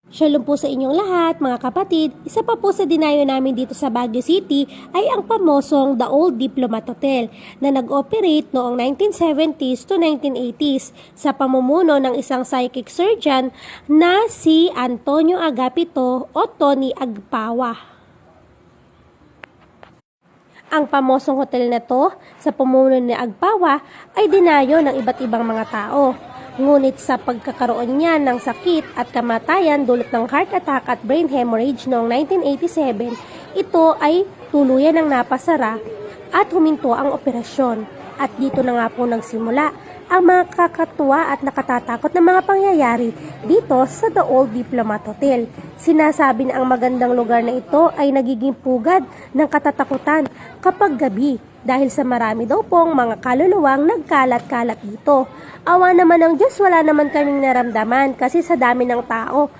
Shalom po sa inyong lahat, mga kapatid. Isa pa po sa dinayo namin dito sa Baguio City ay ang pamosong The Old Diplomat Hotel na nag-operate noong 1970s to 1980s sa pamumuno ng isang psychic surgeon na si Antonio Agapito o Tony Agpawa. Ang pamosong hotel na to sa pamumuno ni Agpawa ay dinayo ng iba't ibang mga tao. Ngunit sa pagkakaroon niya ng sakit at kamatayan dulot ng heart attack at brain hemorrhage noong 1987, ito ay tuluyan ng napasara at huminto ang operasyon. At dito na nga po nagsimula ang mga kakatuwa at nakatatakot na mga pangyayari dito sa The Old Diplomat Hotel. Sinasabi na ang magandang lugar na ito ay nagiging pugad ng katatakutan kapag gabi dahil sa marami daw pong mga kaluluwang nagkalat-kalat dito. Awa naman ng Diyos, wala naman kaming naramdaman kasi sa dami ng tao